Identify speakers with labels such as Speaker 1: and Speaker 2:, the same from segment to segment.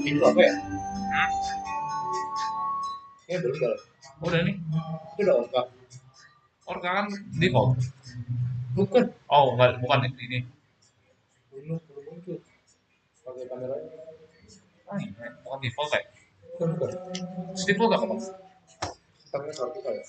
Speaker 1: Itu apa ya? Ya udah.
Speaker 2: Udah nih,
Speaker 1: Itu udah orka.
Speaker 2: Orca kan default.
Speaker 1: Bukan.
Speaker 2: Oh, enggak, bukan ini.
Speaker 1: Belum muncul. Pakai kameranya.
Speaker 2: Oh, iya, bukan default kayak.
Speaker 1: Bukan.
Speaker 2: Default apa?
Speaker 1: Setengah satu kayak.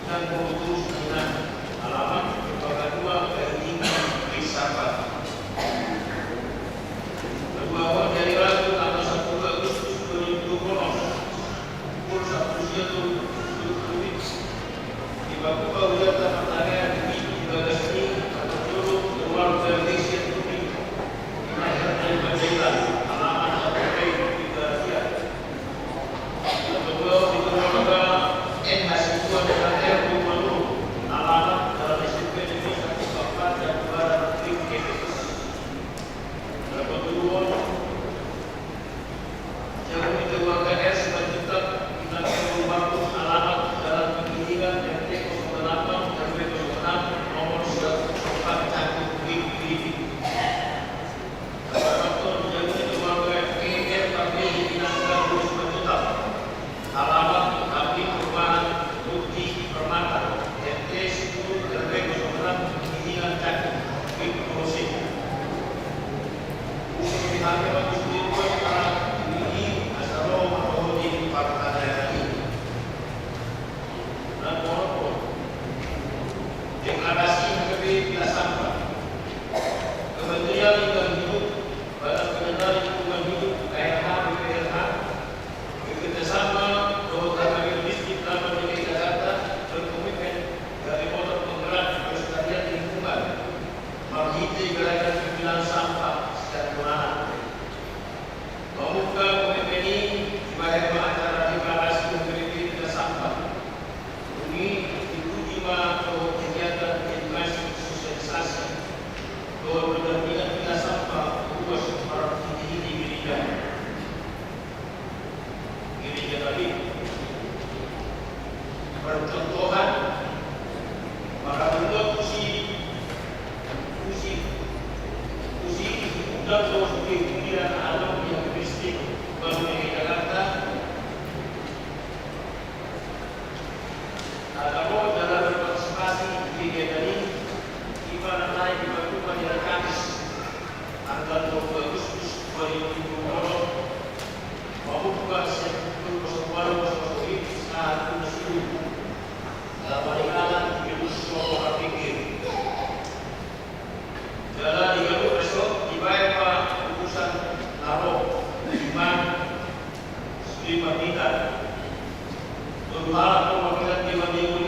Speaker 3: dan mengurus dengan alamat lembaga 2 dari Filsafat. Kedua, dari Rabu tanggal 10 Agustus 2020 pukul 1 siang di Baku Wisata Pertanian di Bagasni atau Juru Luar Malaysia Tumi di Masyarakat Panjaitan alamat APP di Garasia. Kedua, di lembaga NH2 dengan R. Bumalu alamat dalam SMP Negeri 14 dan Barat Negeri Kedes. Kedua, jangan keluarga R selanjutnya dengan R. Bagus alamat dalam pendidikan RT 08 RW 06 nomor 104 Cakung Bukit. Kedua, jangan keluarga ER tapi diminangkan Lulus Selanjutnya alamat Habib Perumahan Bukti Permata RT 10 RW 06 pendidikan Cakung Bukit Proses. Pihaknya bagus dibuat para ini asal mau di partai daerah ini. Dan walaupun deklarasi HKB bila sampah, Kementerian Lingkungan Hidup, Badan Pengendali Lingkungan Hidup (KLH) BPLH bekerjasama dengan Distrik Taman DKI Jakarta berkomitmen dari motor penggerak pelestarian lingkungan menghitung gerakan pemilihan sampah secara bertahap. Membuka komitmen ini dibayar acara deklarasi memberi tidak sampah. Ini diikuti bahwa kegiatan edukasi sosialisasi bahwa pendampingan tidak sampah luas para pendidik di gereja tadi. Percontohan para penduduk usi dan terus pikiran alam yang mistik baru di Jakarta. Kalau dalam berpartisipasi di kegiatan ini, kita naik di Batu pada Kamis tanggal 20 Agustus 2020 membuka sektor persebaran saat musim dalam perikanan virus suara pikir. Jalan di Galuh besok dibayar Pak urusan Naro 5 meter. Berharap perwakilan Dewan Dewan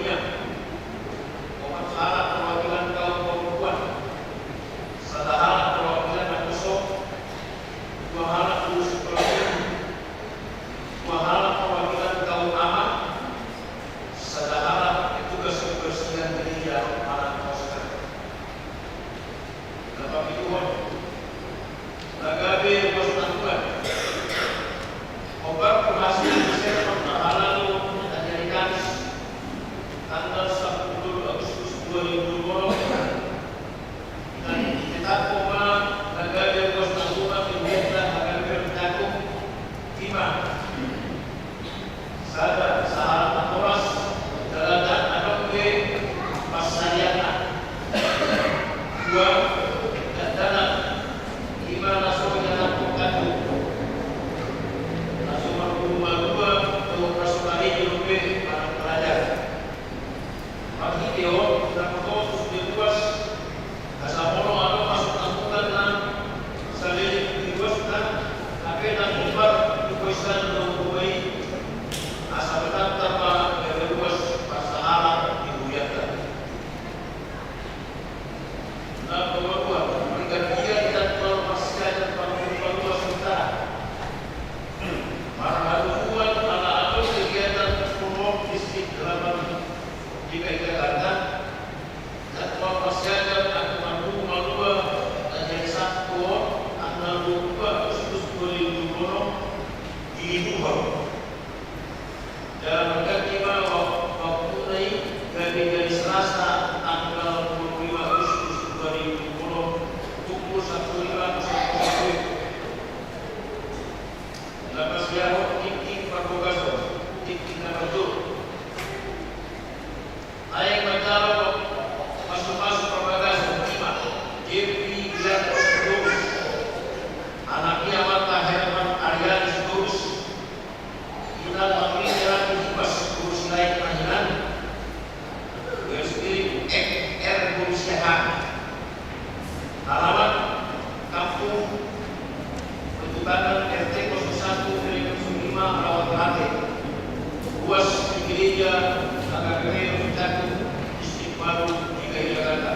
Speaker 3: AKBP Cakung Distrik Baru DKI Jakarta.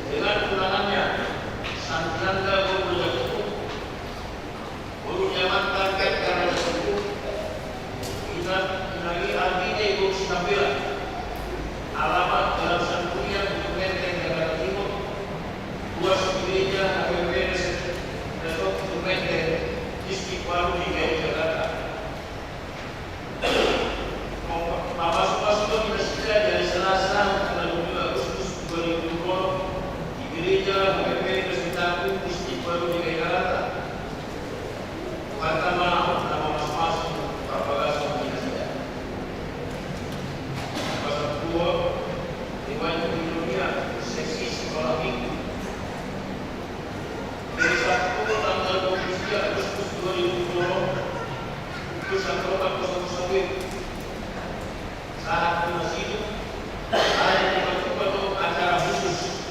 Speaker 3: Dengan undangannya Santiaga Guru Jakuku, gurunya mantan karena Jakuku, kita menagi Arbide Guru Sinambela, alamat dalam Santuria Menteng Jakarta Timur, Tuas Gereja AKBP Resort Menteng Distrik Baru DKI Jakarta. Masuk diresmikan dari Selasa 22 Agustus 2020 di Gereja AKBP Resmi Cakung Distrik Baru DKI Jakarta. Kata maaf nama masing-masing Bapak Komunikasi. Pasal 2 Dewan Pembina Seksi Sekolah Minggu dari 1 tanggal 23 Agustus 2020 Putusan Kota 01 saat masih ada tiba-tiba acara khusus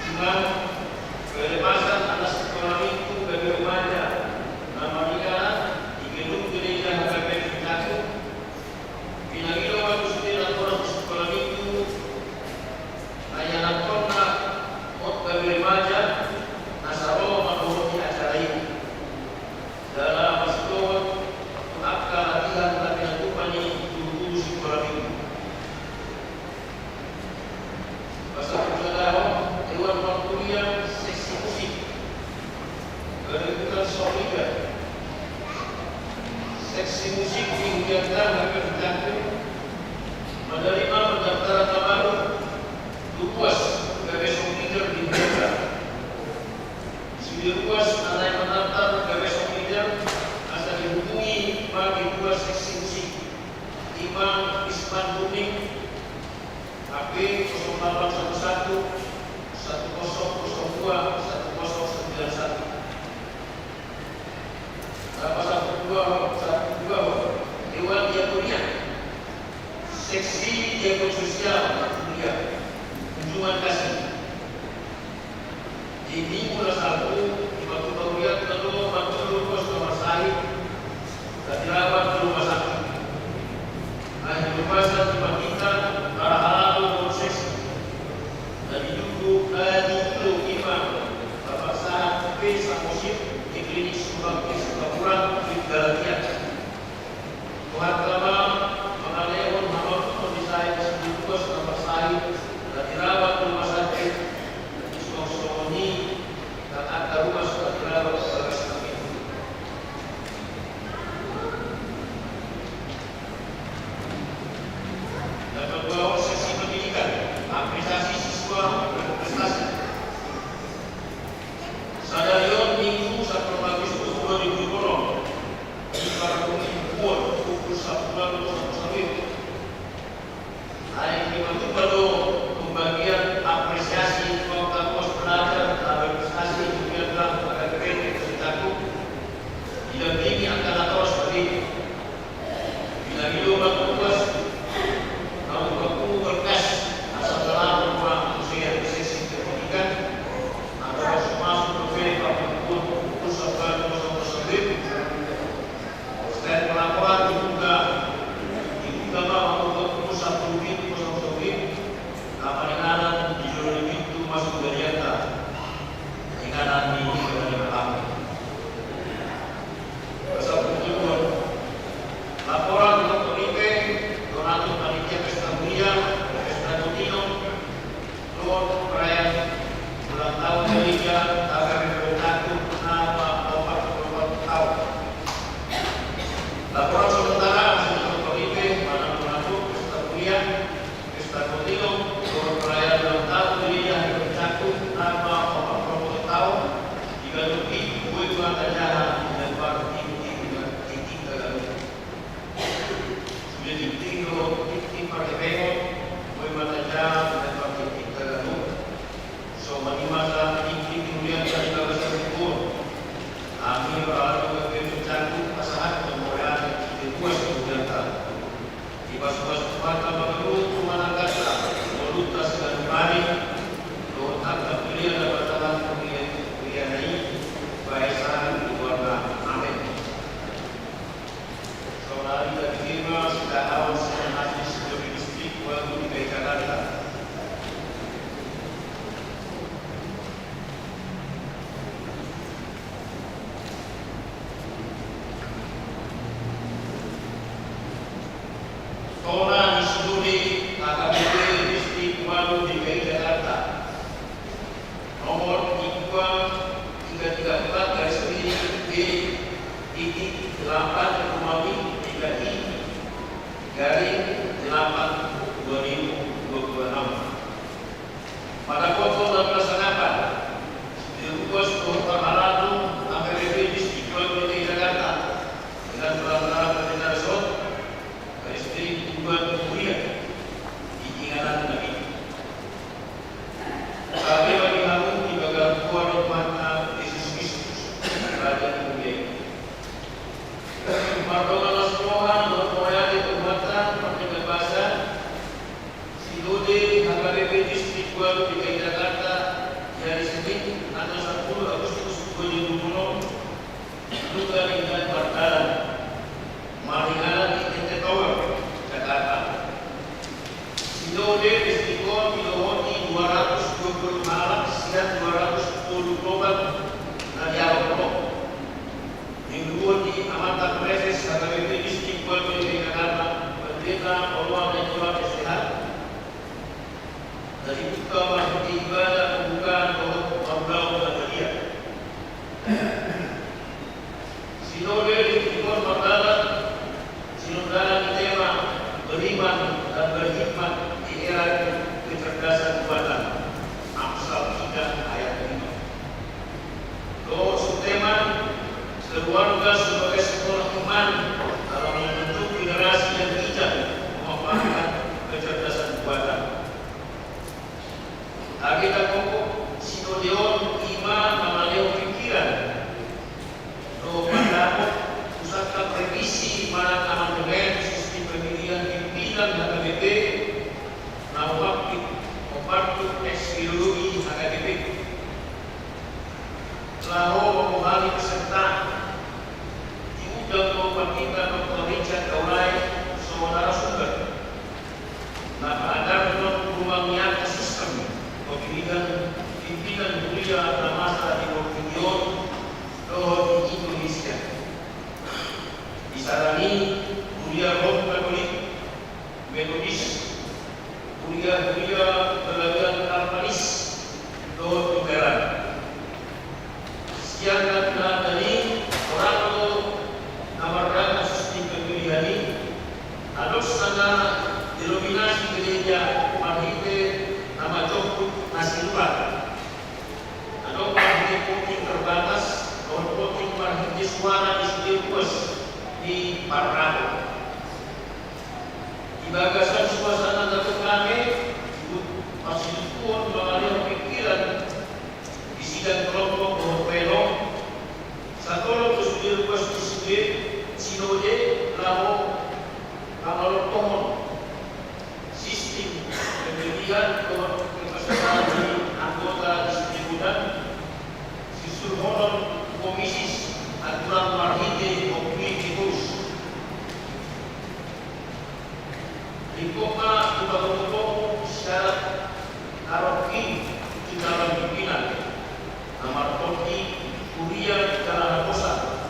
Speaker 3: cuma pelepasan atas sekolah itu bagi remaja nama negara di gedung gereja AKBP Cakung pinagilo waktu setelah orang sekolah itu layanan kona bagi remaja nasaro menurut acara ini dalam masjid akan latihan tupani guru sekolah itu. Pasal Dewan Perkuliahan Seksi Musik Kedudukan Soliga Seksi Musik diujiankan hampir Cakung menerima pendaftaran baru luas besok leader di Jakarta. Sudah luas anak yang mendaftar besok leader asal dihubungi bagi 2 seksi musik Imam Isman Kuning HP 0811 1002 1091. Pasal 12 Dewan Diakonia Seksi Diakon Sosial Kuliah Kunjungan Kasih di Minggu 1 di Batu Bauriat Telur Batu Lurus Nomor Sahib dan dirawat di rumah sakit. Hanya berbahasa dibandingkan para halal proses dan diduduk imam Bapak Sahat P. Samosif di klinik Subakti Sukapura di Galatia. Tuhan telah mengalihkan Muhammad Kondisai Sebulus Nomor Sahib dan dirawat di rumah sakit di Songoni dan ada rumah sudah dirawat sebagai sakit. Dan kedua sesi pendidikan apresiasi siswa berprestasi. Sadarion Minggu 1 Agustus 2020 di Parabumi Buat pukul 11.00 hari ini pada pembagian apresiasi kelompok pos belajar dan berprestasi kegiatan AKBP Resmi Cakung didampingi angkatan terus seperti bila hidup tugas kalau baku berkas asal telah membuat usia sesi pendidikan atau masuk ke pukul 11.00 selain pelaporan dibuka bahwa pukul 1.00 peringatan di jalur pintu masuk Galiata peringatan di hari pertama. Pasal 7 laporan untuk IP donatur panitia pesta mulia pesta Dutino Lord perayaan ulang tahun gereja AKBP Cakung nama 40 tahun. Laporan sementara untuk IP mana donatur pesta mulia pesta Dutino Lord perayaan ulang tahun gereja AKBP Cakung nama 40 tahun digaduhi kue buat acara dan baru sudah ditinggal tim partai Bengok, kue mata jam dan partai kita lalu. So mani masa tim kemudian dari bagas tersebut, kami berlalu ke Cakung pasangan kemudian dibuat kemudian di pas-pas mata baru rumah kata, volutas dan mari, lotak dan pilihan dapat dalam pilihan ini, bahasan keluarga amin. Saudari dan firma Tona di Siduri AKBP Distrik Walu DKI Jakarta nomor 3334 garis miring B.8 Romawi DKI garing 8 2026. Pada pokok dan pelaksanaan Dirubah Dr. Haratu AKBP Distrik Walu DKI Jakarta dengan peran Pendeta Resort istri tujuan kuliah di Inganan Nabi. Kami bagi kamu di bagian kuat mata Yesus Kristus, Raja Mulia. Pertolongan Tuhan bermoyali perbuatan pertengah bahasa Silode HKBP Distrik Walu DKI Jakarta hari Senin tanggal 10 Agustus 2020 luka ringan partalan Maringan di Tower, Jakarta. Silode Distrikon Pilowoti 220 malam siang 210 global Nadiaropo. Minggu di Amatan Preses HKBP Distrik Walu DKI Jakarta Pendeta Peluang dan Jual Sehat dari buka masuk ibadah pembukaan Pembukaan Bahagia. Silode Distrikon Mardalan dalam tema beriman dan berhikmat di era kecerdasan buatan Amsal 3 ayat 5. Doa subtema keluarga sebagai sekolah iman dalam membentuk generasi yang bijak memanfaatkan kecerdasan buatan. Agenda pokok Sinodeon iman melalui pikiran. Doa pada pusatkan revisi mana amandemen sistem pemilihan pimpinan HKBP Nawakti Kompartu Eksiologi HKBP lalu memohon peserta diundang Bapak Dr. Richard Kaulai saudara sumber Bapak agar memperluang niat sistem pemilihan pimpinan kuliah dan masa di Borneo di Indonesia. Disarani kuliah Rom Katolik, Metodis, kuliah Pelajaran Kalvanis, Doa Lutheran. Sekian kata dari orang itu namarkan sistem pemilihan ini. Adok sana denominasi gereja Marhite nama Jokut Nasiruan. Adok Marhite voting terbatas, non voting Marhite suara di Sudirus di Parrago. Di bagasan suasana Datuk kami masih pun mengalir pikiran di sidang kelompok Borpelo satu kesudir konstitusi Sinode lalu kalau pohon sistem pemilihan kepesertaan anggota distributan sisur honor komisi aturan Marhite di kota Tubagogo syarat karoki di dalam pimpinan nomor toki kuliah di dalam kosa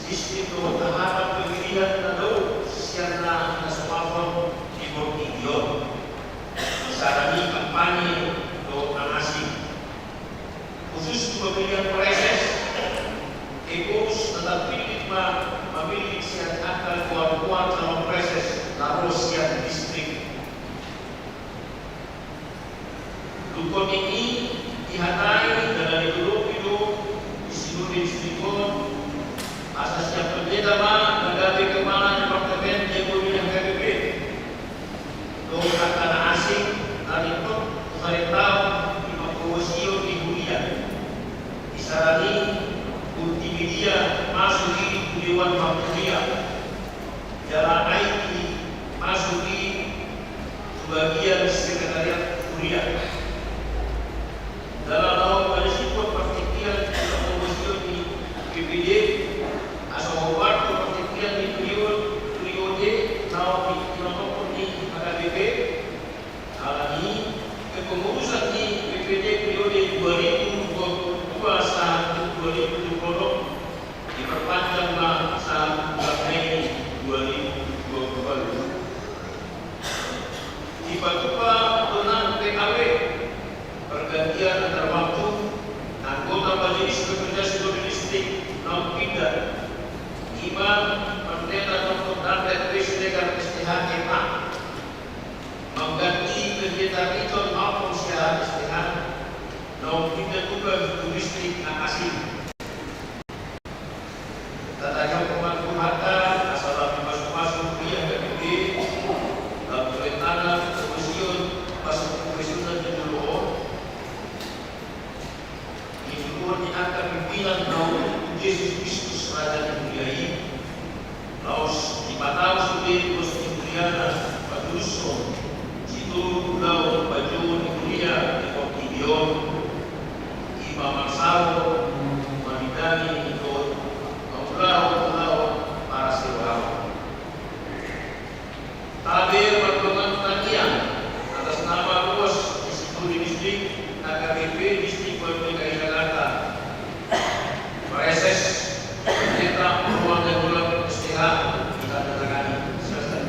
Speaker 3: sistem tahapan pemilihan nado siarna nasional di Borneo sarani kampanye do anasi khusus pemilihan preses ekos tetap pilih memilih siar akal kuat calon preses harus yang distrik. Dukun ini dihatai dalam ideologi di seluruh distrikon asas yang berbeda menghadapi kemana departemen ekonomi yang KBP. Doakan asing dari itu saya tahu di Makwasio di Bulia. Disarani multimedia masuk di Dewan Makwasio. Jalan IT masuk di bagian sekretariat kuliah Sipa-tupa dengan PKW pergantian antar waktu anggota majelis rekomendasi domestik non pindah imam pendeta Dr. Dandet Presiden STH MA mengganti pendeta Riton maupun syahat STH non pindah tugas domestik asing. Tatanya pemangku harta asal masuk-masuk kuliah PPD dalam perintahnya komisioner pasal komisioner di dulu ini akan pimpinan kaum Yesus Kristus Raja dimuliai laos di Patau Sudi Gusti Mulyana Paduso Situ Pulau Baju Mulia di Kokidion Imam Marsalo Manidani Ikut Pulau para sewau. Tabir perkembangan perhatian atas nama luas Institut Distrik KKBP Distrik DKI Jakarta. Proses pendeta ruang dan bulan STH kita datangani selesai.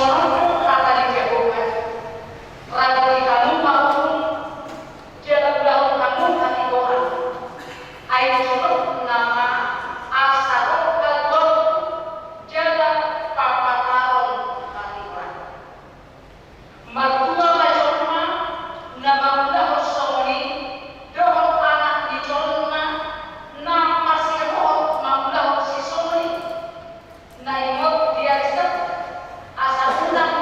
Speaker 4: Sono kata dijagokan. Rambut kamu maupun jalan daun kamu hati doa. Ayo sono nama asal kalbon jalan papa taron kaliwan. Mertua kacoma nama muda horsoni dohon anak di colna nama masih roh mamuda horsisoni. Na ingot dia asal ulang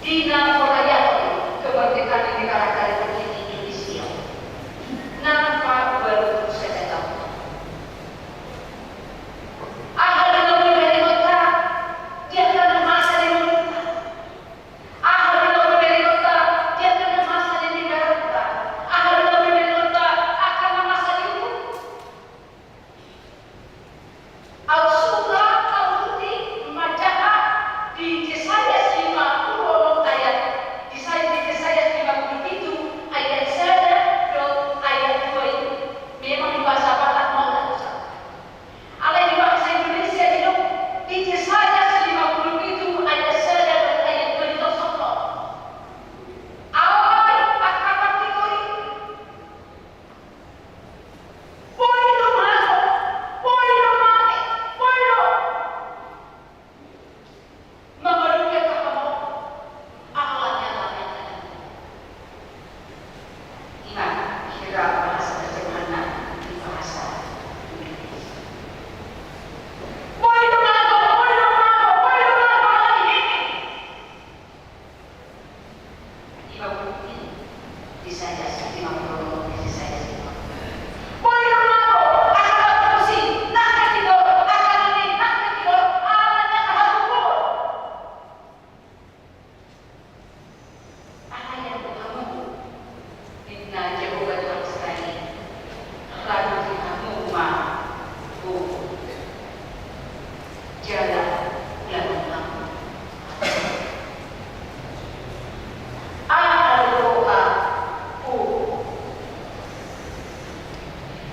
Speaker 4: Dina Morayato kemerdekaan negara Republik Indonesia. Nampak baru saya tahu. Ahal lebih dari kota, dia akan masa di kota. Ahal lebih dari kota, dia akan masa di negara kota. Ahal lebih dari kota, akan masa di hukum. Al-Surah Al-Hudi Majalah di Yesaya 50 ayat di Yesaya 57 ayat 1 ke ayat 2 ini memang di bahasa Batak mau ada di bahasa Indonesia itu di Yesaya 57 ayat 1 ke ayat 2 itu soal awal akan kategori poino malo poino mate poino mengerucut kamu awalnya iman kira bahasa terjemahan di bahasa Indonesia. Poino ini. Ibu ini di saya di saya. Poino akan kursi, nak tidur, akan ini, nak tidur, awalnya akan kumpul. Apa yang kamu Inna Jehovah Tuhan sekali lalu kamu mampu jalan yang kamu Al-Doa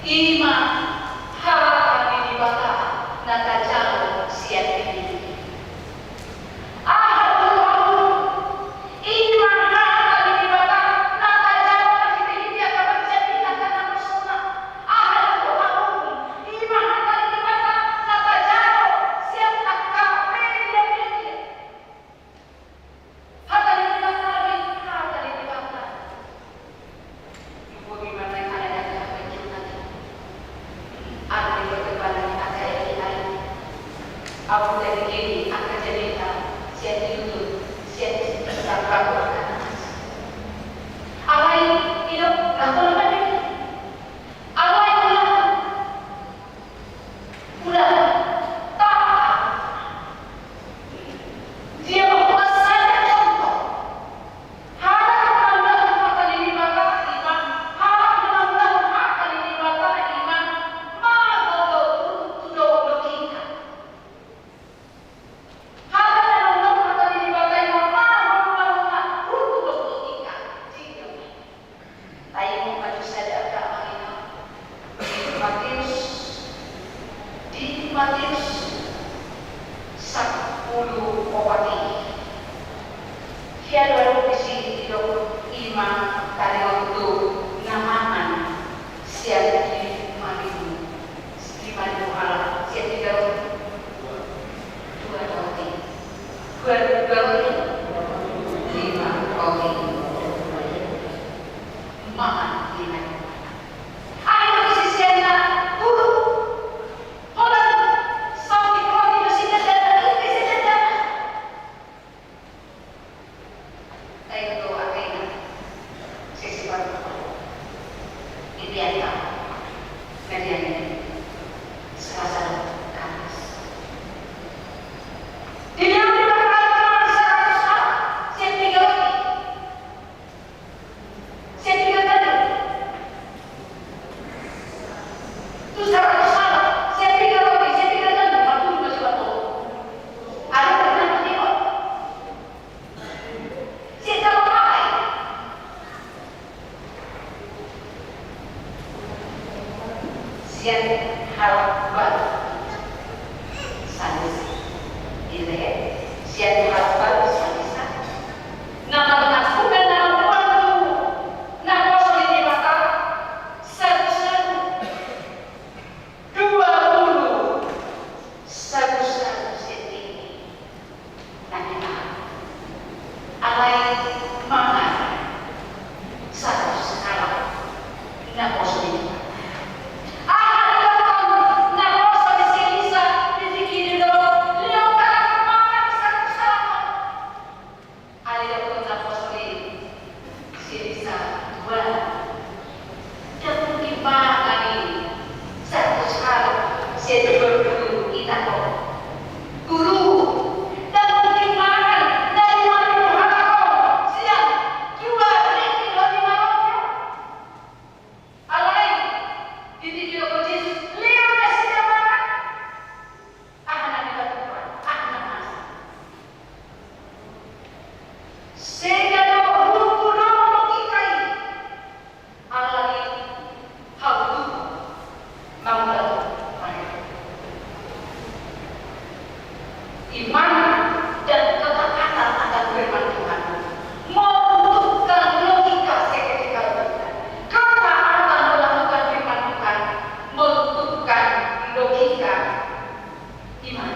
Speaker 4: Ima harapan ini bakal nata jauh siap ini aku dari kini akan cerita siapa itu siapa terdapat akan alai hidup atau lebih alai ulah tak dia membuat saya contoh harap menanggung akan ini maka iman harap menanggung akan ini maka iman mago tudo logika Matius 10 opati Kia baru isi hidup iman kali waktu namaman siap di marimu di marimu Allah siap di dalam dua roti lima roti makan di marimu ayo sisinya guru siap harap baru sanis ini siap harap baru sanis nama aku dan nama tuanku nama solid mata 20 senti alai mangan satu sekarang nama solid iman dan ketaatan akan firman Tuhan, membutuhkan logika seketika kita. Ketaatan melakukan firman Tuhan membutuhkan logika iman.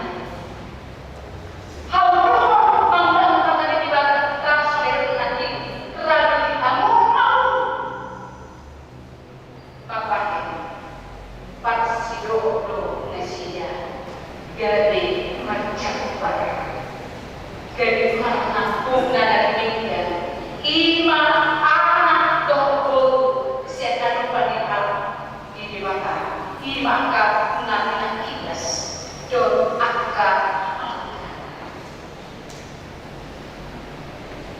Speaker 4: Hal roh menggunakan dari ibadah kita sesuai dengan ini, kerana kita mau Bapak Parsido Nesia dari macam pada dari mana pun ada media ima anak dogo setan panihal di dewata ima ka nabi kilas don akka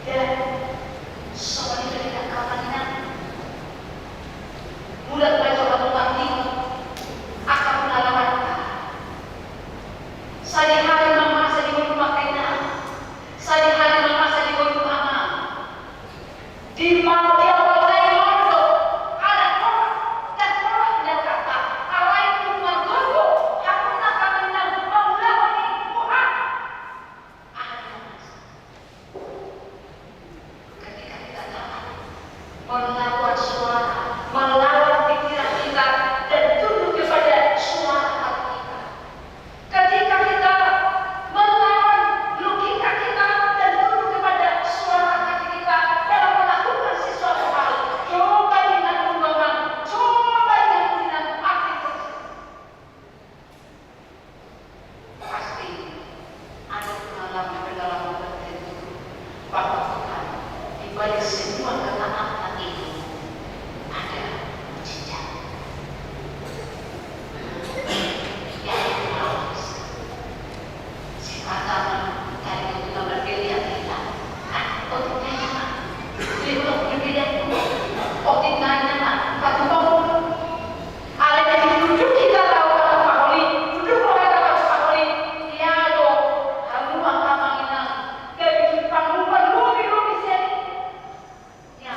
Speaker 4: dan soal itu tidak kapan bulan baca kamu akan pengalaman saya hari mama saya di rumah kena saya hari mama saya di rumah mama di mana dia mulai mondo ada orang dan orang yang kata alai itu mengganggu aku nak kami nak mengulangkan Tuhan ketika kita tahu melawan suara melawan pikiran kita dan tunduk kepada suara hati kita. Ketika kita melawan logika kita dan tunduk kepada suara hati kita dalam melakukan sesuatu hal, coba dengan undang-undang, coba dengan aktivitas, pasti ada pengalaman tertentu bahwa Tuhan di balik semua ketaatan itu ada mujizat. Yang harus sifatnya dari kita berbeda kita. Oh tidak, kita berbeda. Oh tidak, tapi bangun. Ada yang duduk kita tahu kalau Pak Oli, duduk orang tahu Pak Oli. Ya loh, kamu akan mengenal dari panggungan lobi sen. Ya,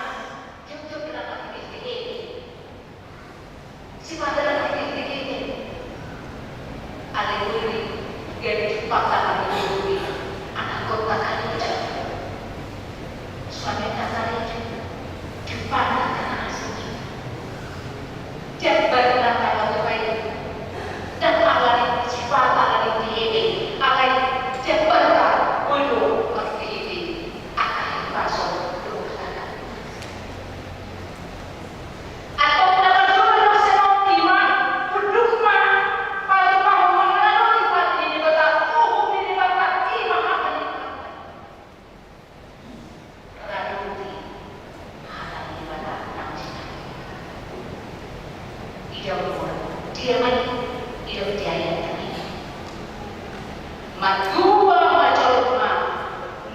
Speaker 4: jujur kita tak ini. Sifat dalam ini. Alegori dari Jepang alegori anak kota kali suami kata Jepang karena asli Jepang karena terbaik dan alai sifat alai ini alai Jepang bulu seperti ini akan masuk dosa atau dalam jumlah senang iman berdukma pada bahwa melalui hati ini berkata, oh ini berkata, iman apa ini berkata bukti hal ini berkata nangis hidup dia mati hidup dia yang tadi madua macolma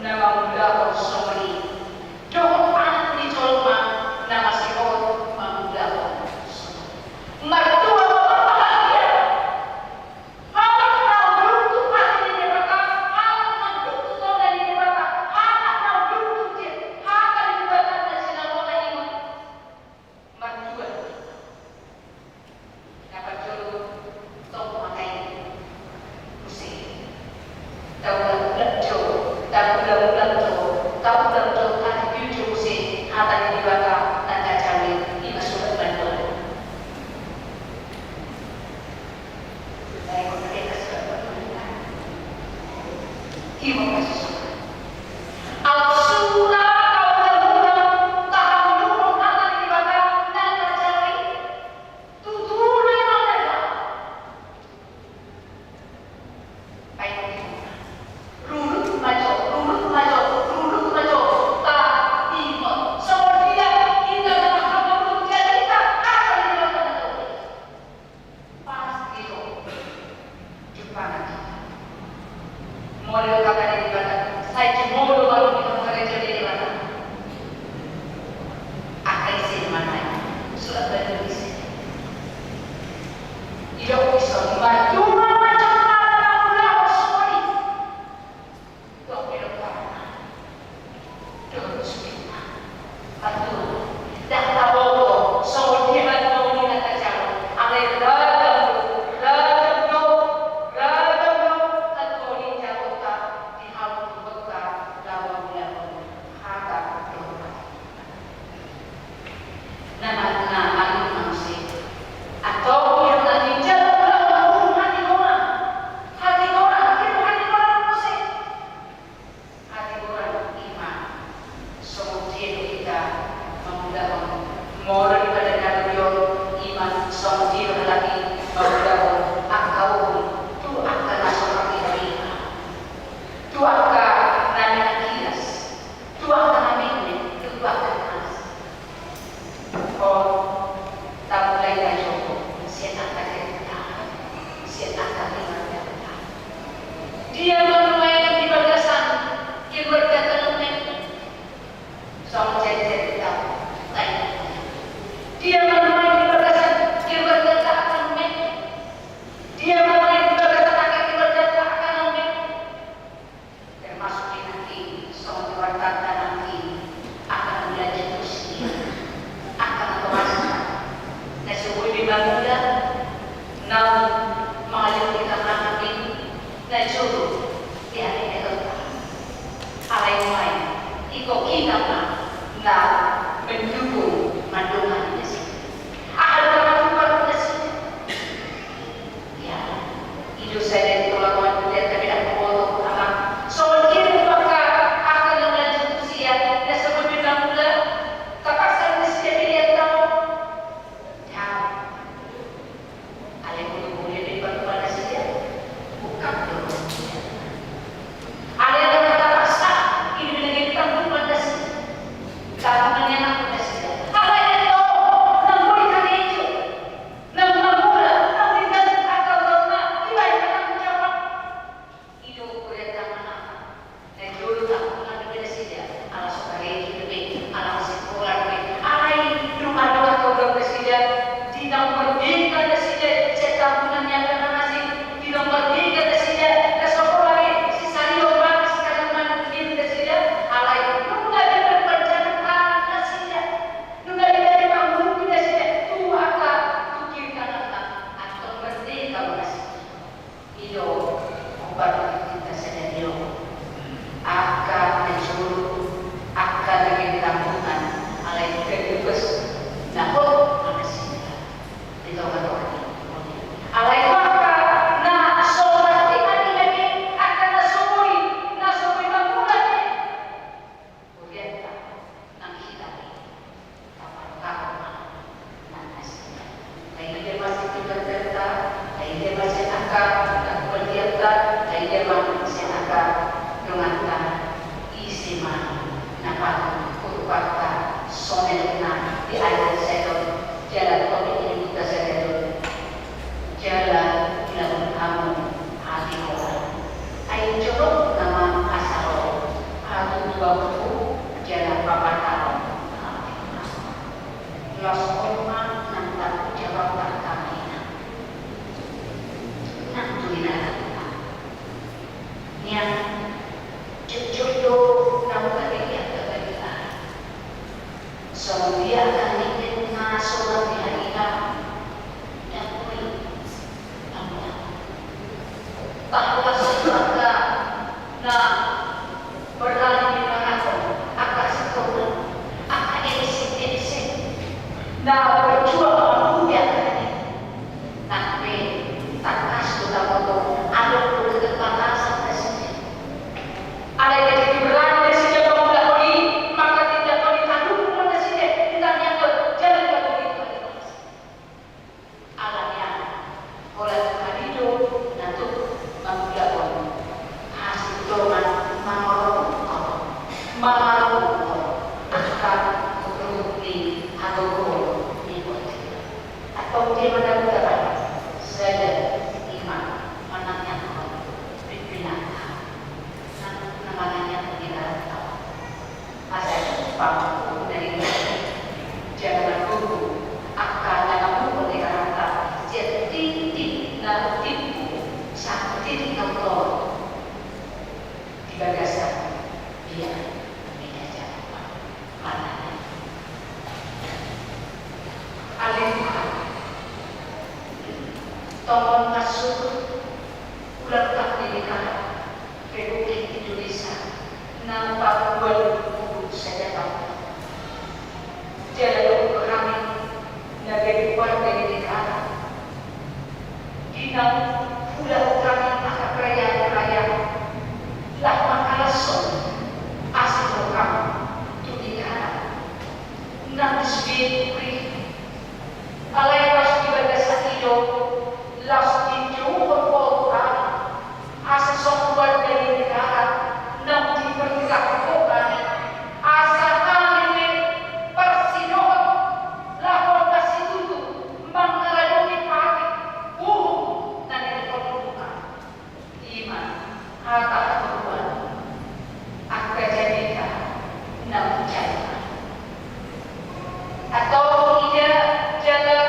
Speaker 4: nama muda somri doa anak ni colma nama sihor mamuda madua bahagia anak tahu duduk hati ini berkata anak duduk soda ini berkata anak tahu duduk dia hati ini berkata dan sinagoga ini madua dapat juru tong pakai musik tahu lejo tahu lejo hati tujuh musik hati ini berkata dan cari ini sudah bantuan saya kemudian kesukaan Ibu kasih al-surah kau tahu dulu akan ibadah dan cari tuturnya mana baik rurut maju tak iman seperti kita dalam rurut kita akan dilakukan pasti Jepang model kata di ibadah saya model baru kita mengejar di ibadah akan isi mana surat dari isi tidak bisa membantu Dia bermain di bagasan, dia berkata sama saya tahu. Dia bermain di bagasan, dia berkata akan dia bermain di bagasan akan dia berkata akan termasuk nanti sama wartata nanti akan belajar usia akan merasakan dan sebuah dibangunlah namun mengalir kita nanti dan juru di hari itu alai lain ikut kita na mendukung mandungan di sini akan berlaku di sini ya hidup saya itu lakukan dia tapi aku bodoh anak soal dia maka akan melanjut usia dan sebelum dibangunlah terpaksa di sini dia tahu ya alai boleh dibangun di sini bukan dulu ada yang terpaksa ini lagi ditanggung pada sini karena anak pada sini ada yang tahu nampulkan itu nampula nampulkan akal karena tidak ada tanggung jawab hidup kuliah mana dan dulu tak pada sini ala saudara itu lebih ala sekolah lebih alai rumah dua atau dua presiden di nomor tiga ada sini cetampunannya karena masih di nomor tiga ada sini ke sekolah lagi si Sario Mas sekarang mana di sini alai nunggu ada berperjalanan ada sini nunggu ada bangun di sini tu akan pikirkan atau berarti kalau masih hidup obat kita sedang hidup akan mencuri akan lagi tanggungan alai kedubes nah mana sini itu kan alai maka na sobat ini lagi akan nasuri bangunan kemudian nang kita kapan nasi lain dia masih tidak terta lain dia masih akan berdiamkan lain dia masih akan dengan isi mana nampak kurupaka sonelna di ayat sedot jalan topik ini kita sedot jalan dalam kamu hati orang ayo coba nama asal hatu dua buku jalan papan tahun los orma nanti jawab tak kami nanti yang jodoh kamu kali yang terbaik so dia akan ingin nasolah di hari dan bahwa sesuatu na berlari di maraton akan sekolah akan edisi na berjuang muda tapi tak kasih tahu ada perkembangan sampai sini ada yang jadi berlari dari sini pemuda ini maka tidak boleh tanggung pada sini tidak yang jalan bagi itu alamnya oleh Tuhan hidup dan tuh pemuda pun hasil doman mengaruh akan berhenti atau ikut atau dia mendapat saya iman menanya pimpinan namanya tidak tahu asal pangku dari jangan guru akan dalam buku dikata jadi titik satu titik nol di bagasan dia harta keturunan aku jadikan enam jaya atau ida jaga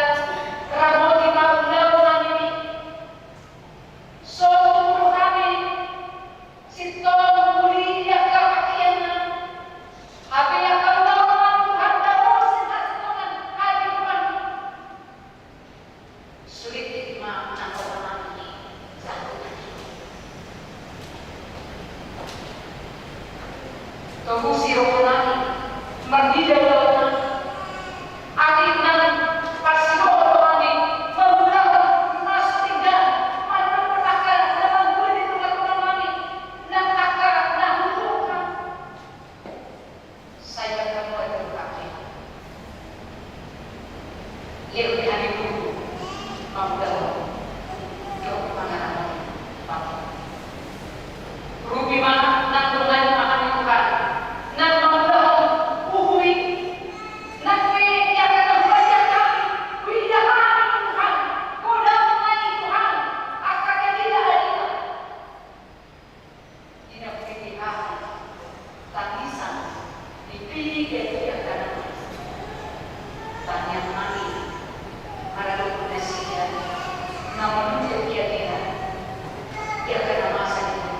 Speaker 4: ramo di mabulau ini so kami sitong mulia kakiana apa yang kau tahu Tuhan tahu sinasunan hati Tuhan sulit diterima orang ini satu tunggu sirokonani merdida lawan adik nan pasio orani membuat mas tinggal mana pertakal dalam budi teman-teman kami nak akar nak hubungan saya ketemu ada kaki ia lebih hari dulu membuat jauh mana rupi mana nak dengan makan Tuhan nan membuat uhui nan yang akan belajar kami widahani Tuhan kodamani Tuhan akan tidak adil tidak pilihan tangisan dipilih dari akan tanya mani ada dokumentasinya namun dia tidak dia kena masa itu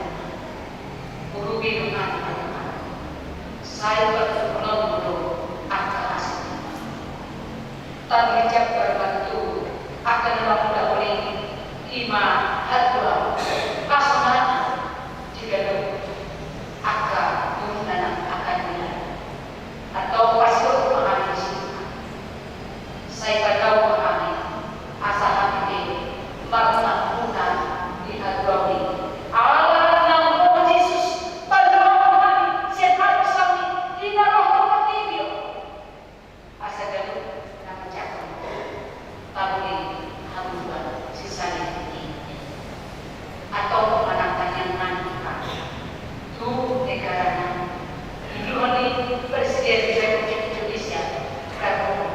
Speaker 4: berubi dengan saya bertolong akan hasil terhijab berbantu akan membuat oleh iman hadwa pasangan jika akan menggunakan akannya atau pasir mengalami saya tahu mengalami asal hati bangsa Tuhan di hadwa ini Allah nama Yesus berdoa sehat sami di dalam rumah TV asal dulu nama cakap tapi haluan sisanya ini atau pemenangkan yang nantikan itu negaranya ini Presiden Republik Indonesia Prabowo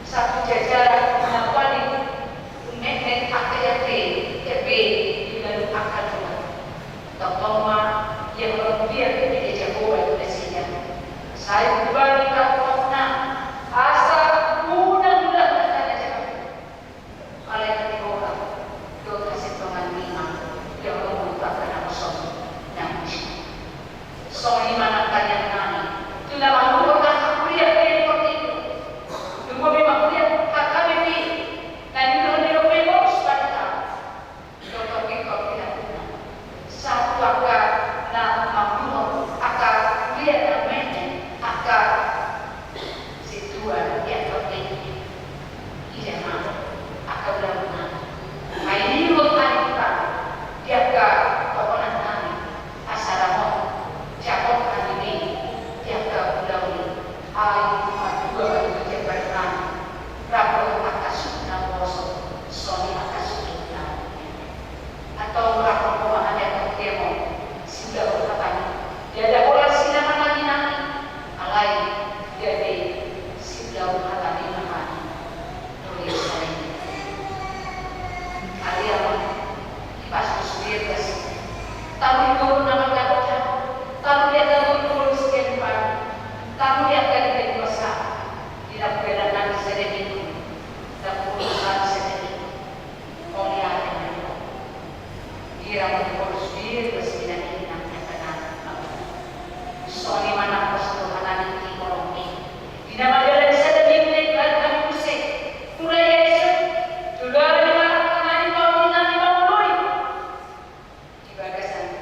Speaker 4: satu jajaran paling unek AKP di dalam akal Tuhan terutama yang berlebihan di Jawa Indonesia saya kembali ke Kota asal mudah-mudahan akan ada oleh ketiga dua setongan lima yang membutuhkan nama yang soal mana kalian kami sudah melakukan kuliah seperti itu tunggu memang kuliah KKBP dan itu memang pada Dr. Victor tidak satu akar nak mampu akar kuliah namanya akar situan yang penting tidak mau akar dalam ini bukan kita dia akar pokoknya kami asal Jakob kali ini dia akar pulau ayu dua berjalan rapor atas sunnah Rasul soni atas sunnah atau rapor pemahaman yang demo sudah berkata dia ada orang sinar lagi nanti alai jadi sudah berkata di mana tulis saya kalian pas kusir kasih tahu itu nama kata tahu dia tahu tulis sekian pagi tahu dia tadi dari masa tidak beda nanti saya itu dan urusan saya itu oleh ada dia mengurus diri bersedia ini nanti akan soalnya mana persoalan ini ekonomi tidak ada lagi saya dimiliki dan kami pusing mulai esok juga ada mana kami mau nanti mau mulai ibadah sana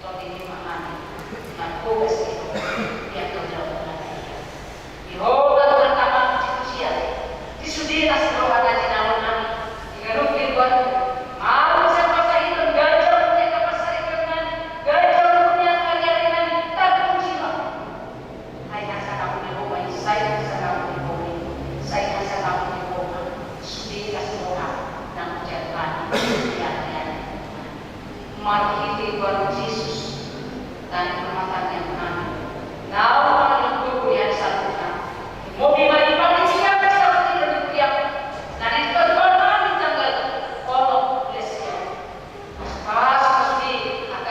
Speaker 4: atau ini makan dan fokus itu yang terjauh di hoga terutama manusia di sudira seluruh ada di dalam kami jika rugi buat mau siapa saya itu gajah punya kapasitas dengan gajah punya karya dengan tak jiwa hai nasa kamu di rumah saya nasa kamu di rumah saya nasa kamu di rumah sudira semua dan menjadikan yang mari kita buat Yesus dan permatan yang kami now itu yang satukan mau bimani paling siapa seperti itu yang dan itu kami tanggal Allah bless you pas pasti akan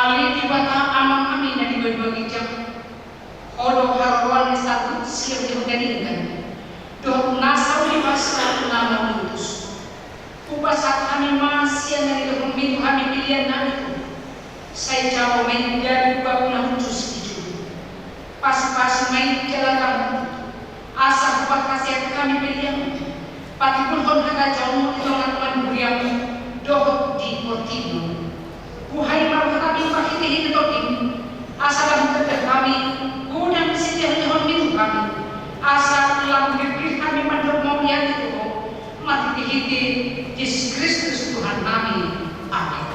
Speaker 4: Ali di bata amang kami na di berbagi jam. Odo haruan satu siap diorganikan. Dok nasau di pasar nama mutus. Upasat kami masih dari dok mintu kami pilihan nariku. Saya jauh main dari babuna mutus itu. Pas main jalan kamu. Asa buat kasih kami pilihan. Pati pun harga jauh dengan manuriam dok di Portino. Buhay mau kami pakai ini topping. Asal kita kami, gudang setiap tahun itu kami. Asal lagu diberi kami mandor mau yang itu, mati dihiti Yesus Kristus Tuhan kami. Amin.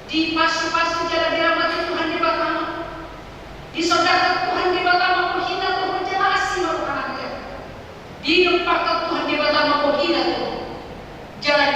Speaker 4: Di pasu-pasu jalan dirahmati Tuhan di Batama. Di saudara Tuhan di Batama menghina Tuhan jelas si marukan aja. Di tempat Tuhan di Batama menghina Tuhan. Jalan